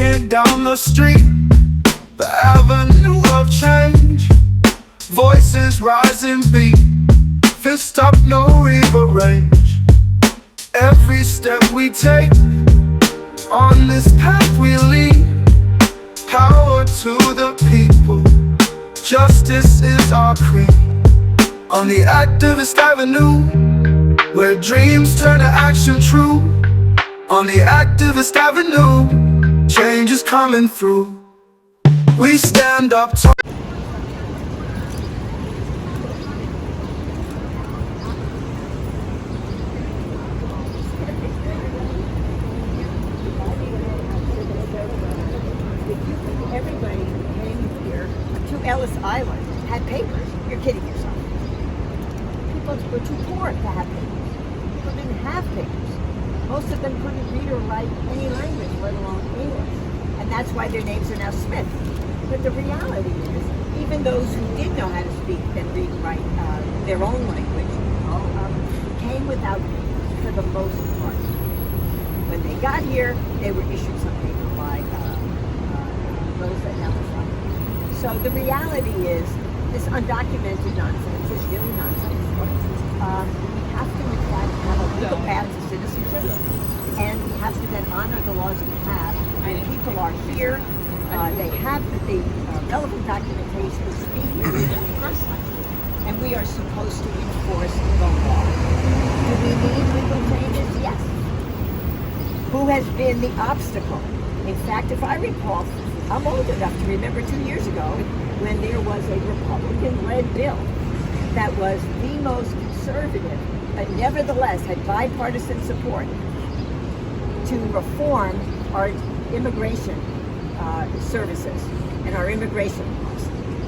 walking down the street, the avenue of change. Voices rising beat, fist up, no river range. Every step we take, on this path we lead. Power to the people, justice is our creed. On the activist avenue, where dreams turn to action true. On the activist avenue, change is coming through. We stand up tall. Everybody came here to Ellis Island, had papers. You're kidding yourself. People were too poor to have papers. People didn't have papers. Most of them couldn't read or write any language, let alone English. And that's why their names are now Smith. But the reality is, even those who did know how to speak and read and write their own language came without papers for the most part. When they got here, they were issued some paper by those that have us. So the reality is, this undocumented nonsense is really nonsense. We have to, in fact, have a legal path to citizenship, and we have to then honor the laws we have. When people are here, they have the relevant documentation to speak here in the first language, and we are supposed to enforce the law. Do we need legal changes? Yes. Who has been the obstacle? In fact, if I recall, I'm old enough to remember 2 years ago when there was a Republican-led bill that was the most conservative, but nevertheless had bipartisan support to reform our immigration services and our immigration laws.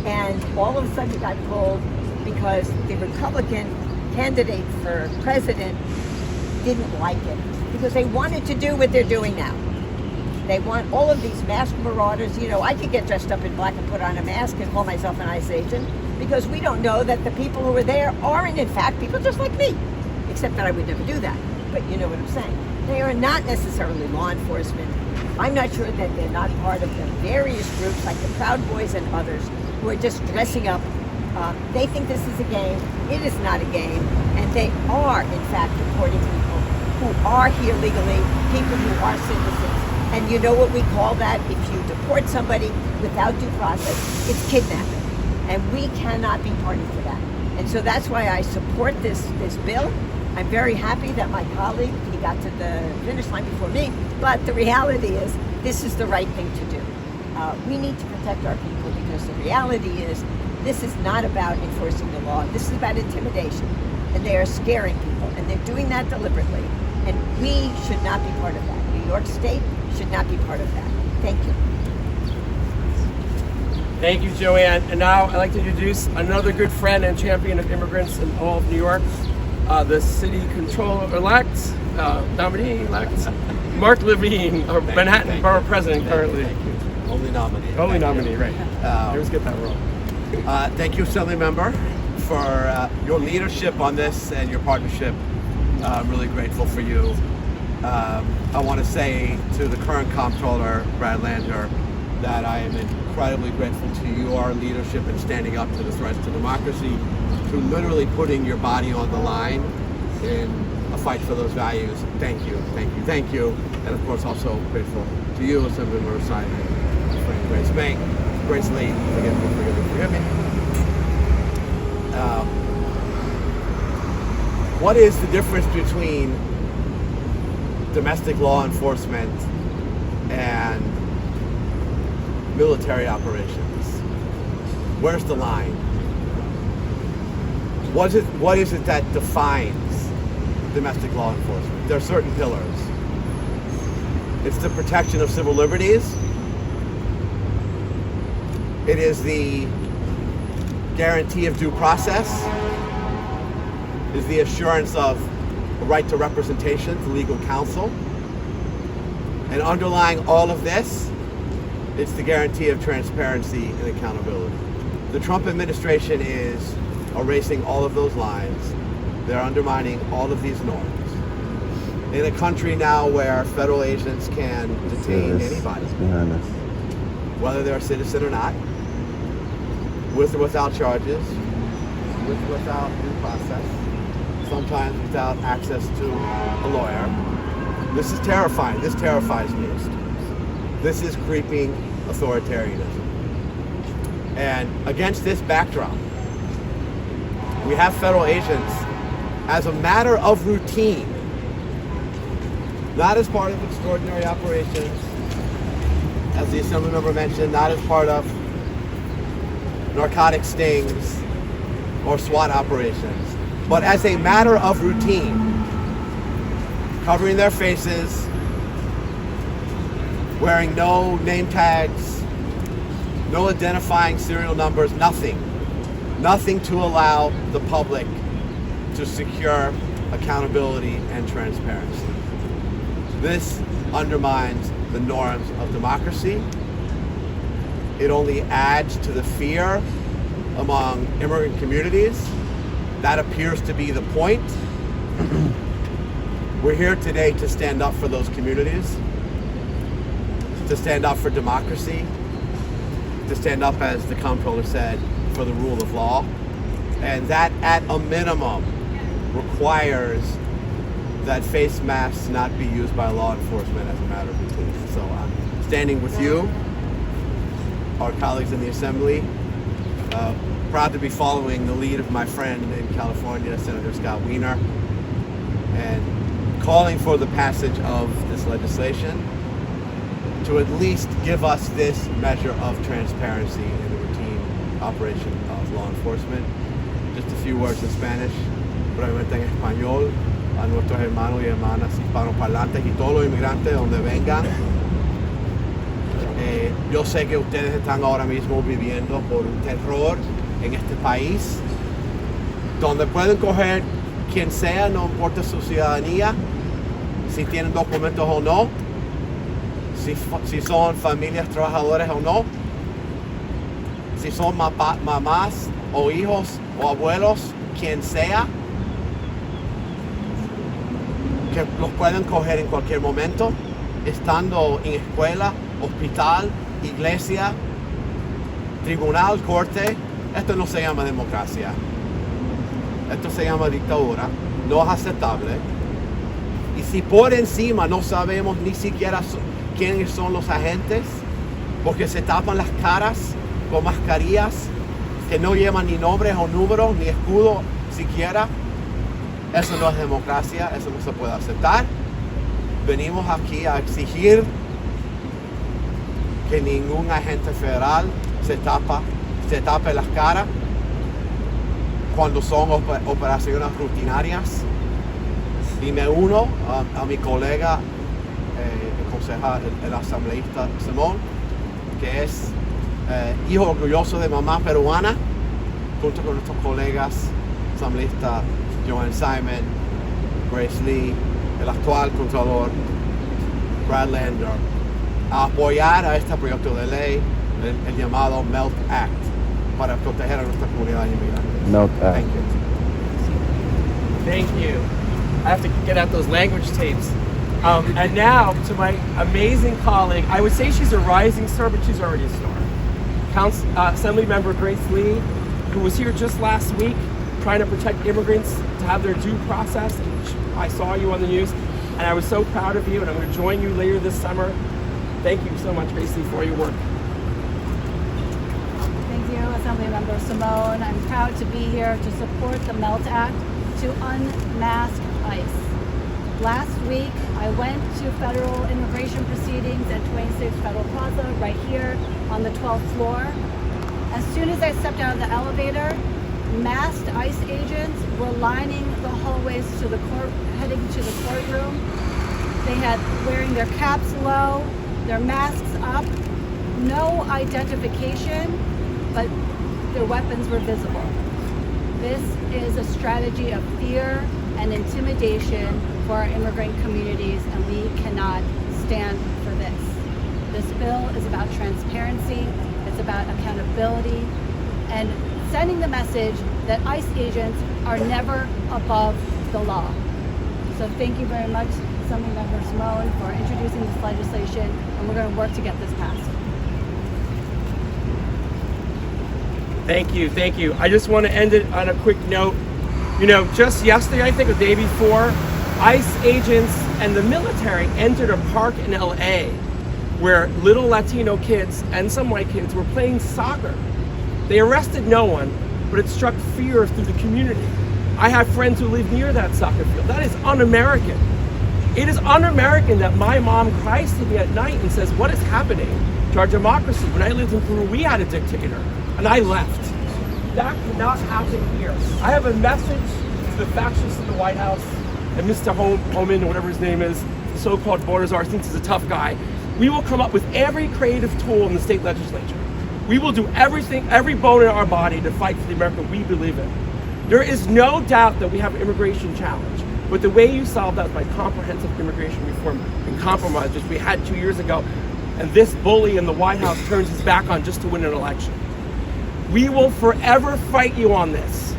And all of a sudden it got pulled because the Republican candidate for president didn't like it, because they wanted to do what they're doing now. They want all of these masked marauders. You know, I could get dressed up in black and put on a mask and call myself an ICE agent, because we don't know that the people who are there aren't in fact people just like me, except that I would never do that. But you know what I'm saying. They are not necessarily law enforcement. I'm not sure that they're not part of the various groups like the Proud Boys and others who are just dressing up. They think this is a game. It is not a game. And they are, in fact, deporting people who are here legally, people who are citizens. And you know what we call that? If you deport somebody without due process, it's kidnapping. And we cannot be party to that. And so that's why I support this bill. I'm very happy that my colleague, he got to the finish line before me, but the reality is this is the right thing to do. We need to protect our people, because the reality is this is not about enforcing the law. This is about intimidation. And they are scaring people, and they're doing that deliberately. And we should not be part of that. New York State should not be part of that. Thank you. Thank you, Joanne. And now I'd like to introduce another good friend and champion of immigrants in all of New York, the city controller-elect, nominee-elect, Mark Levine, our Manhattan Borough President currently. Only nominee. Only nominee, right. I always get that wrong. Thank you, Assembly Member, for your leadership on this and your partnership. I'm really grateful for you. I want to say to the current Comptroller, Brad Lander, that I am incredibly grateful to your leadership in standing up to the threats to democracy, to literally putting your body on the line in a fight for those values. Thank you, thank you, thank you. And of course also grateful to you, Assemblymember Simon, friend Grace May. Grace Lee, forgive me. What is the difference between domestic law enforcement and military operations? Where's the line? What is it that defines domestic law enforcement? There are certain pillars. It's the protection of civil liberties. It is the guarantee of due process. It is the assurance of a right to representation, to legal counsel. And underlying all of this, it's the guarantee of transparency and accountability. The Trump administration is erasing all of those lines. They're undermining all of these norms. in a country now where federal agents can detain anybody, behind us. whether they're a citizen or not, with or without charges, with or without due process, sometimes without access to a lawyer. This is terrifying. This terrifies me. This is creeping authoritarianism. And against this backdrop, we have federal agents as a matter of routine, not as part of extraordinary operations, as the Assembly member mentioned, not as part of narcotic stings or SWAT operations, but as a matter of routine, covering their faces, wearing no name tags, no identifying serial numbers, nothing to allow the public to secure accountability and transparency. This undermines the norms of democracy. It only adds to the fear among immigrant communities. That appears to be the point. We're here today to stand up for those communities, to stand up for democracy, to stand up, as the comptroller said, for the rule of law. And that, at a minimum, requires that face masks not be used by law enforcement as a matter of routine. So I'm standing with you, our colleagues in the Assembly, proud to be following the lead of my friend in California, Senator Scott Wiener, and calling for the passage of this legislation to at least give us this measure of transparency in the routine operation of law enforcement. Just a few words in Spanish, brevemente en español, a nuestros hermanos y hermanas hispanoparlantes y todos los inmigrantes donde vengan. Yo sé que ustedes están ahora mismo viviendo por un terror en este país, donde pueden coger quien sea, no importa su ciudadanía, si tienen documentos o no, si son familias trabajadoras o no, si son mamás o hijos o abuelos, quien sea, que los pueden coger en cualquier momento, estando en escuela, hospital, iglesia, tribunal, corte. Esto no se llama democracia. Esto se llama dictadura. No es aceptable. Y si por encima no sabemos ni siquiera quiénes son los agentes, porque se tapan las caras con mascarillas que no llevan ni nombres o números, ni escudo siquiera, eso no es democracia, eso no se puede aceptar. Venimos aquí a exigir que ningún agente federal se tape las caras cuando son operaciones rutinarias. Y me uno a mi colega, el concejal, el asambleísta Simón, que es hijo orgulloso de mamá peruana, junto con nuestros colegas asambleístas Joanne Simon, Grace Lee, el actual contralor Brad Lander, a apoyar a este proyecto de ley, el llamado Melt Act, para proteger a nuestra comunidad inmigrante. Melt Act. Thank you. Thank you. I have to get out those language tapes. And now to my amazing colleague, I would say she's a rising star, but she's already a star. Assembly Member Grace Lee, who was here just last week trying to protect immigrants to have their due process. And I saw you on the news, and I was so proud of you, and I'm going to join you later this summer. Thank you so much, Grace Lee, for your work. Thank you, Assemblymember Simone. I'm proud to be here to support the Melt Act to unmask ICE. Last week, I went to federal immigration proceedings at 26 Federal Plaza, right here on the 12th floor. As soon as I stepped out of the elevator, masked ICE agents were lining the hallways to the court, heading to the courtroom. They had wearing their caps low, their masks up, no identification, but their weapons were visible. This is a strategy of fear and intimidation for our immigrant communities, and we cannot stand for this. This bill is about transparency, it's about accountability, and sending the message that ICE agents are never above the law. So thank you very much, Assemblymember Simone for introducing this legislation, and we're going to work to get this passed. Thank you, thank you. I just want to end it on a quick note. You know, just yesterday, I think, the day before, ICE agents and the military entered a park in LA where little Latino kids and some white kids were playing soccer. They arrested no one, but it struck fear through the community. I have friends who live near that soccer field. That is un-American. It is un-American that my mom cries to me at night and says, what is happening to our democracy? When I lived in Peru, we had a dictator, and I left. That cannot happen here. I have a message to the fascists in the White House, and Mr. Homan, whatever his name is, the so-called border czar, thinks he's a tough guy. We will come up with every creative tool in the state legislature. We will do everything, every bone in our body to fight for the America we believe in. There is no doubt that we have an immigration challenge, but the way you solve that is by comprehensive immigration reform and compromise, which we had 2 years ago, and this bully in the White House turns his back on just to win an election. We will forever fight you on this.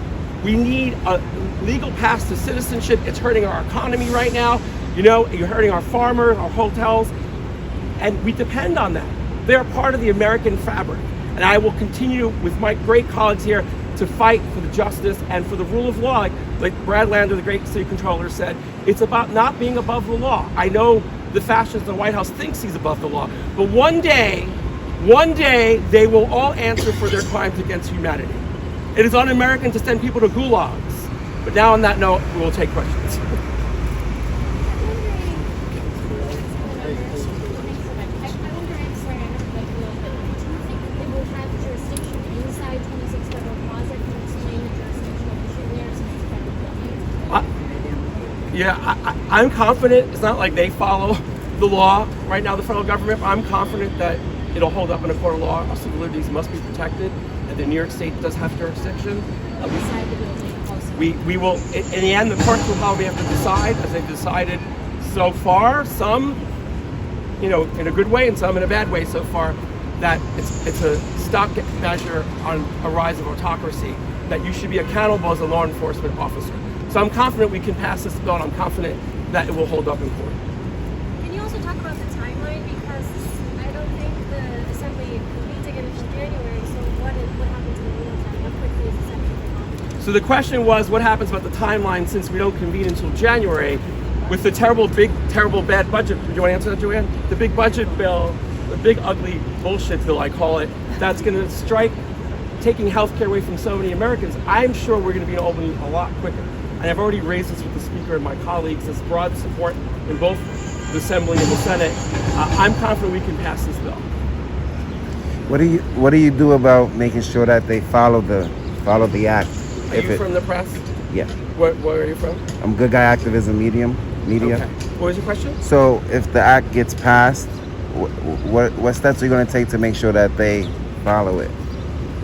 We need a legal path to citizenship. It's hurting our economy right now. You know, you're hurting our farmers, our hotels, and we depend on that. They're part of the American fabric. And I will continue with my great colleagues here to fight for the justice and for the rule of law. Like Brad Lander, the great city controller, said, it's about not being above the law. I know the fascist in the White House thinks he's above the law, but one day, they will all answer for their crimes against humanity. It is un-American to send people to gulags. But now on that note, we will take questions. I'm confident. It's not like they follow the law right now, the federal government, but I'm confident that it'll hold up in a court of law. Our civil liberties must be protected, and the New York State does have jurisdiction. We will, in the end, the courts will probably have to decide, as they've decided so far, some, you know, in a good way and some in a bad way so far, that it's a stock measure on a rise of autocracy, that you should be accountable as a law enforcement officer. So I'm confident we can pass this bill, and I'm confident that it will hold up in court. Can you also talk about the timeline? Because I don't think the Assembly convenes again until January, so what happens in the meantime? How quickly is the session? So the question was, what happens about the timeline since we don't convene until January with the terrible, bad budget? Do you want to answer that, Joanne? The big budget bill, the big, ugly bullshit bill, I call it, that's going to strike taking health care away from so many Americans. I'm sure we're going to be in Albany a lot quicker. And I've already raised this with the Speaker and my colleagues. There's broad support in both the Assembly and the Senate. I'm confident we can pass this bill. What do you do about making sure that they follow the act? Are you from the press? Yeah. Where are you from? I'm Good Guy Activism Media. Okay. What was your question? So if the act gets passed, what steps are you going to take to make sure that they follow it?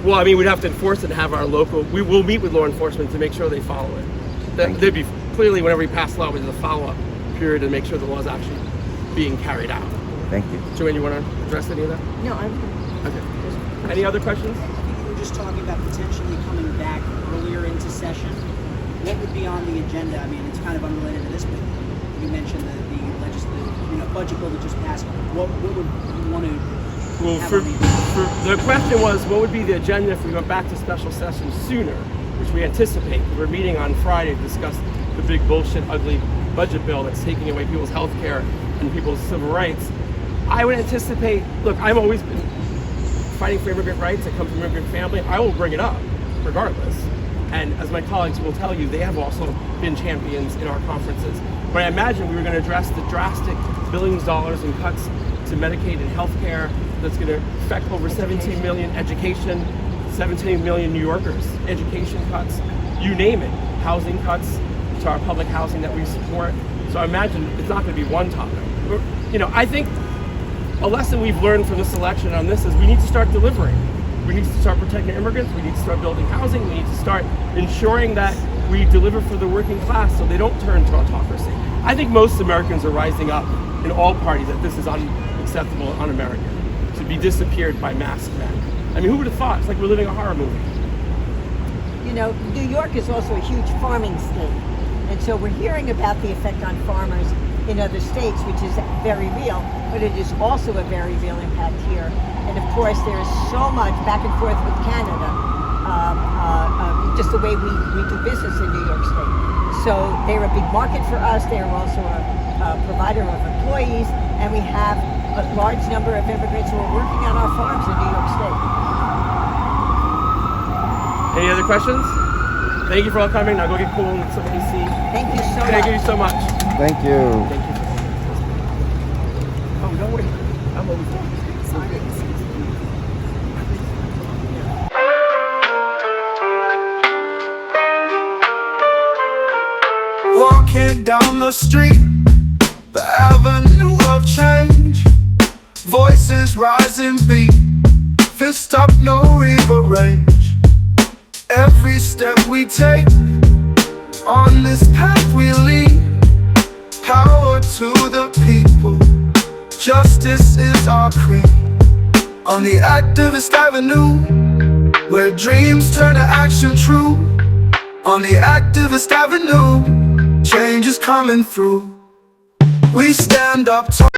Well, I mean, we'd have to enforce it and have our local. We will meet with law enforcement to make sure they follow it. There'd be clearly, whenever we pass law, there's a follow-up period to make sure the law is actually being carried out. Thank you. Joanne, you want to address any of that? No, I'm. Okay. Any other questions? We were just talking about potentially coming back earlier into session. What would be on the agenda? I mean, it's kind of unrelated to this, but you mentioned the budget bill that just passed. What would you want to? Well, the question was, what would be the agenda if we went back to special session sooner, which we anticipate. We're meeting on Friday to discuss the big bullshit, ugly budget bill that's taking away people's health care and people's civil rights. I would anticipate, look, I've always been fighting for immigrant rights. I come from an immigrant family. I will bring it up, regardless. And as my colleagues will tell you, they have also been champions in our conferences. But I imagine we were going to address the drastic billions of dollars in cuts to Medicaid and health care that's going to affect over 17 million education, 17 million New Yorkers, education cuts, you name it, housing cuts to our public housing that we support. So I imagine it's not going to be one topic. You know, I think a lesson we've learned from this election on this is we need to start delivering. We need to start protecting immigrants. We need to start building housing. We need to start ensuring that we deliver for the working class so they don't turn to autocracy. I think most Americans are rising up in all parties that this is unacceptable, un-American, to be disappeared by masked men. I mean, who would have thought? It's like we're living a horror movie. You know, New York is also a huge farming state. And so we're hearing about the effect on farmers in other states, which is very real, but it is also a very real impact here. And of course, there is so much back and forth with Canada, just the way we do business in New York State. So they're a big market for us. They're also a provider of employees, and we have a large number of immigrants who are working on our farms in New York State. Any other questions? Thank you for all coming. Now go get cool and somebody see. Thank you so much. Thank you so much. Thank you. Thank you. Oh, don't wait. I'm over there. Walking down the street, the avenue of change. Voices rising beat, fist up, no river range. Every step we take, on this path we lead. Power to the people, justice is our creed. On the activist avenue, where dreams turn to action true. On the activist avenue, change is coming through. We stand up tall.